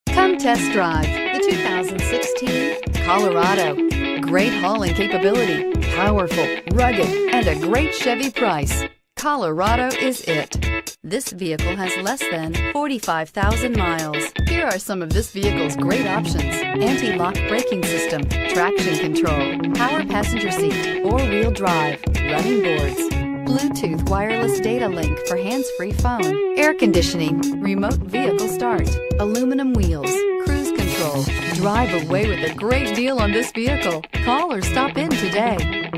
Come test drive the 2016 Colorado. Great hauling capability, powerful, rugged, and a great Chevy price. Colorado is it. This vehicle has less than 45,000 miles. Here are some of this vehicle's great options: anti-lock braking system, traction control, power passenger seat, four-wheel drive, running boards, Bluetooth wireless data link for hands-free phone, air conditioning, remote vehicle start, aluminum wheels, cruise control. Drive away with a great deal on this vehicle. Call or stop in today.